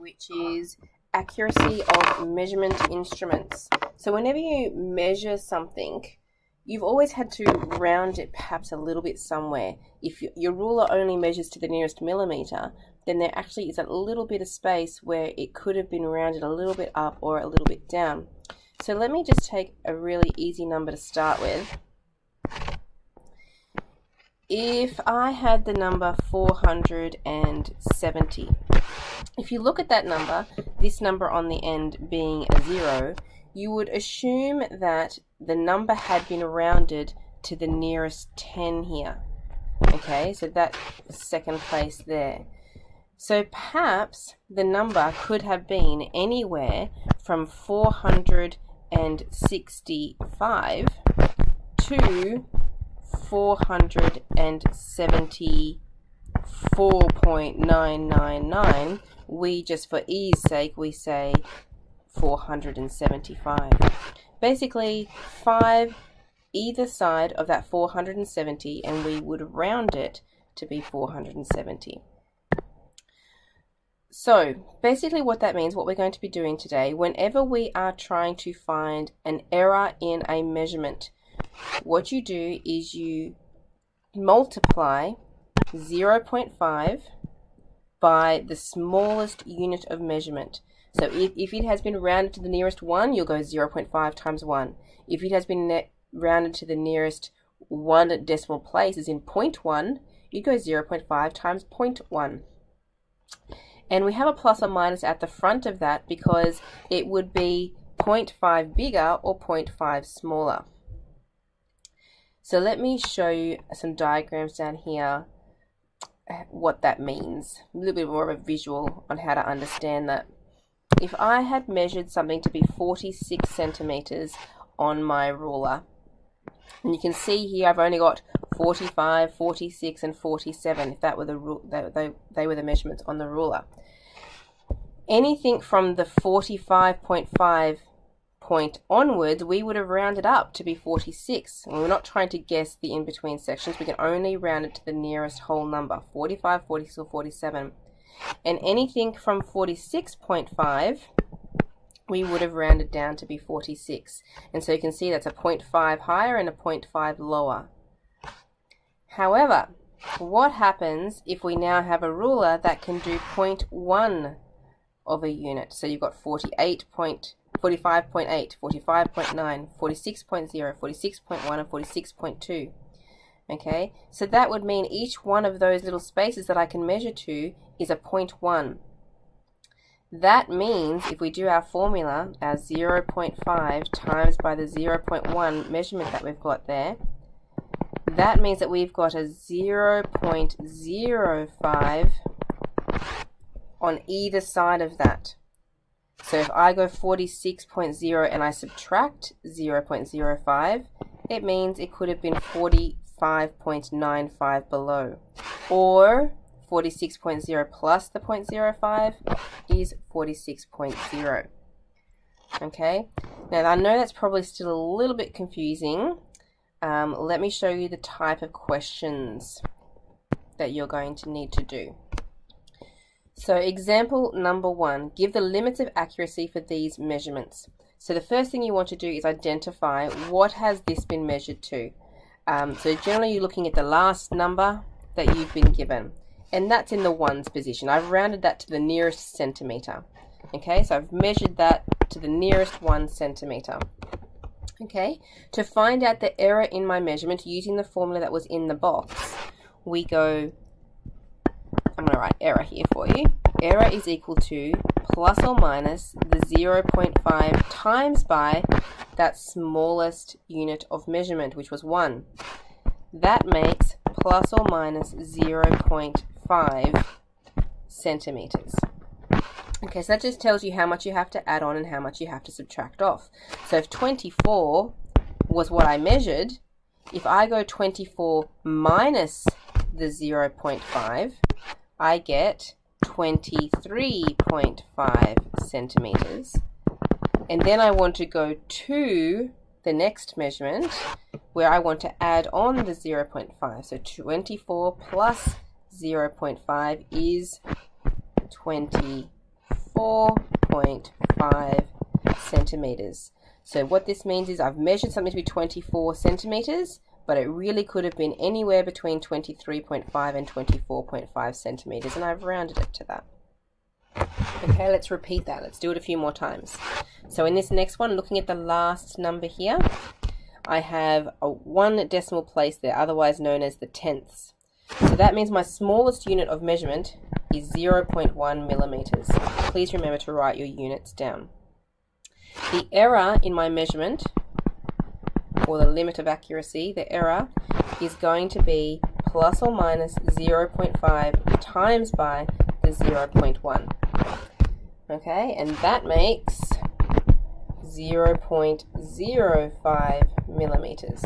which is accuracy of measurement instruments. So whenever you measure something, you've always had to round it perhaps a little bit somewhere. If your ruler only measures to the nearest millimeter, then there actually is a little bit of space where it could have been rounded a little bit up or a little bit down. So let me just take a really easy number to start with. If I had the number 470, if you look at that number, this number on the end being a 0, you would assume that the number had been rounded to the nearest 10 here. Okay, so that's second place there. So perhaps the number could have been anywhere from 465 to 474.999. We, just for ease sake, we say 475. Basically 5 either side of that 470, and we would round it to be 470. So basically what that means, what we're going to be doing today, whenever we are trying to find an error in a measurement, what you do is you multiply 0.5 by the smallest unit of measurement. So if it has been rounded to the nearest 1, you'll go 0.5 times 1. If it has been rounded to the nearest 1 decimal place, as in 0.1, you go 0.5 times 0.1. And we have a plus or minus at the front of that because it would be 0.5 bigger or 0.5 smaller. So let me show you some diagrams down here, what that means. A little bit more of a visual on how to understand that. If I had measured something to be 46 centimeters on my ruler, and you can see here I've only got 45, 46, and 47, if that were they were the measurements on the ruler. Anything from the 45.5 point onwards, we would have rounded up to be 46. And we're not trying to guess the in-between sections. We can only round it to the nearest whole number, 45, 46, or 47. And anything from 46.5, we would have rounded down to be 46. And so you can see that's a 0.5 higher and a 0.5 lower. However, what happens if we now have a ruler that can do 0.1 of a unit? So you've got 45.8, 45.9, 46.0, 46.1, and 46.2. Okay, so that would mean each one of those little spaces that I can measure to is a 0.1. That means if we do our formula, our 0.5 times by the 0.1 measurement that we've got there, that means that we've got a 0.05 on either side of that. So if I go 46.0 and I subtract 0.05, it means it could have been 45.95 below. Or 46.0 plus the 0.05 is 46.0. Okay, now I know that's probably still a little bit confusing. Let me show you the type of questions that you're going to need to do. So example number 1, give the limits of accuracy for these measurements. So the first thing you want to do is identify what has this been measured to. So generally you're looking at the last number that you've been given, and that's in the ones position. I've rounded that to the nearest centimeter. Okay, so I've measured that to the nearest 1 centimeter. Okay, to find out the error in my measurement using the formula that was in the box, we go, I'm going to write error here for you. Error is equal to plus or minus the 0.5 times by that smallest unit of measurement, which was 1. That makes plus or minus 0.5 centimeters. Okay, so that just tells you how much you have to add on and how much you have to subtract off. So if 24 was what I measured, if I go 24 minus the 0.5, I get 23.5 centimeters. And then I want to go to the next measurement where I want to add on the 0.5. So 24 plus 0.5 is 25. 4.5 centimeters. So what this means is I've measured something to be 24 centimeters, but it really could have been anywhere between 23.5 and 24.5 centimeters, and I've rounded it to that. Okay, let's repeat that. Let's do it a few more times. So in this next one, looking at the last number here, I have a 1 decimal place there, otherwise known as the tenths. So that means my smallest unit of measurement is 0.1 millimeters. Please remember to write your units down. The error in my measurement, or the limit of accuracy, the error is going to be plus or minus 0.5 times by the 0.1. Okay, and that makes 0.05 millimeters.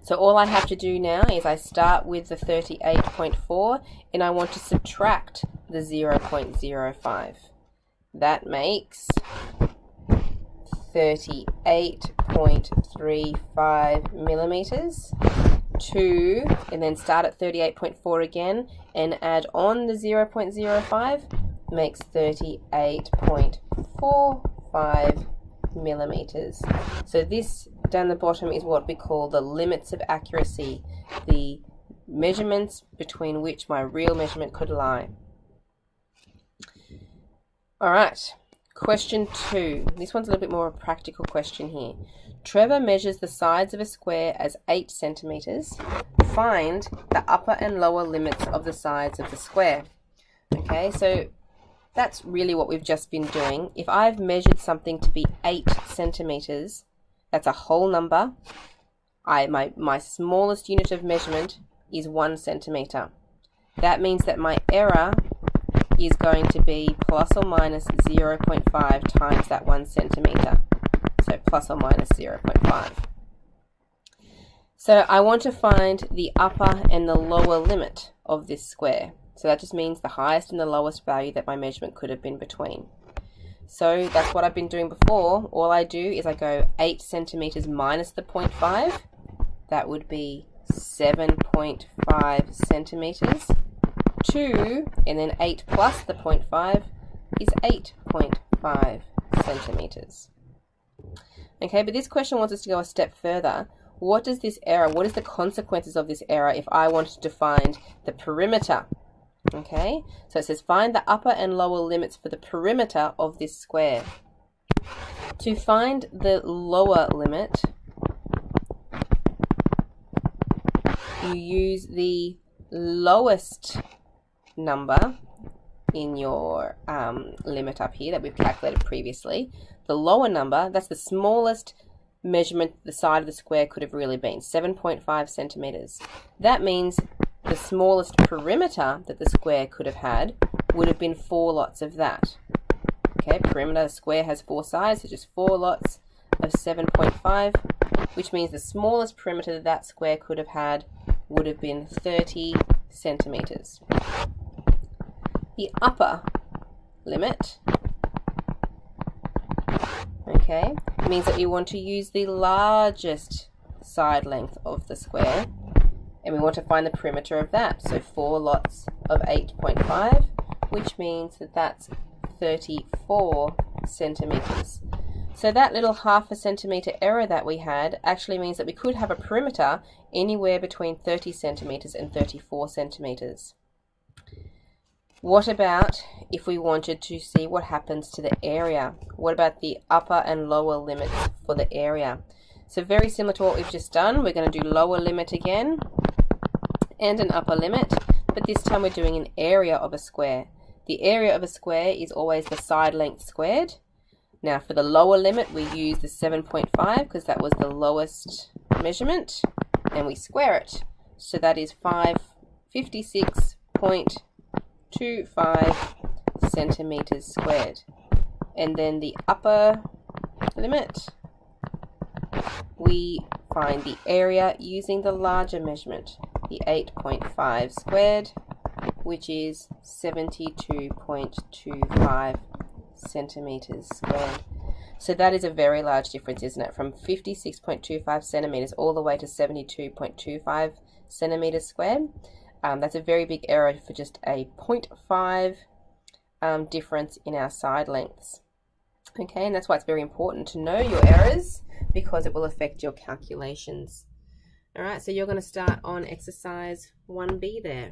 So all I have to do now is I start with the 38.4 and I want to subtract the 0.05. That makes 38.35 millimeters. And then start at 38.4 again and add on the 0.05 makes 38.45 millimeters. So this down the bottom is what we call the limits of accuracy, the measurements between which my real measurement could lie. Alright, question 2. This one's a little bit more of a practical question here. Trevor measures the sides of a square as 8 centimeters. Find the upper and lower limits of the sides of the square. Okay, so that's really what we've just been doing. If I've measured something to be 8 centimeters, that's a whole number. My smallest unit of measurement is 1 centimeter. That means that my error is going to be plus or minus 0.5 times that 1 centimeter. So plus or minus 0.5. So I want to find the upper and the lower limit of this square. So that just means the highest and the lowest value that my measurement could have been between. So that's what I've been doing before. All I do is I go 8 centimeters minus the 0.5. That would be 7.5 centimeters. 2, and then 8 plus the 0.5 is 8.5 centimeters. Okay, but this question wants us to go a step further. What does this error, what is the consequences of this error if I wanted to find the perimeter? Okay, so it says find the upper and lower limits for the perimeter of this square. To find the lower limit, you use the lowest number in your limit up here that we've calculated previously. The lower number, that's the smallest measurement the side of the square could have really been, 7.5 centimeters. That means the smallest perimeter that the square could have had would have been 4 lots of that. Okay, perimeter, the square has 4 sides, so just 4 lots of 7.5, which means the smallest perimeter that that square could have had would have been 30 centimeters. The upper limit, okay, means that we want to use the largest side length of the square, and we want to find the perimeter of that. So 4 lots of 8.5, which means that that's 34 centimeters. So that little half a centimeter error that we had actually means that we could have a perimeter anywhere between 30 centimeters and 34 centimeters. What about if we wanted to see what happens to the area? What about the upper and lower limits for the area? So very similar to what we've just done, we're going to do lower limit again and an upper limit, but this time we're doing an area of a square. The area of a square is always the side length squared. Now for the lower limit we use the 7.5 because that was the lowest measurement, and we square it. So that is 556.25 centimeters squared. And then the upper limit, we find the area using the larger measurement, the 8.5 squared, which is 72.25 centimeters squared. So that is a very large difference, isn't it? From 56.25 centimeters all the way to 72.25 centimeters squared. That's a very big error for just a 0.5 difference in our side lengths. Okay, and that's why it's very important to know your errors, because it will affect your calculations. All right, so you're going to start on exercise 1B there.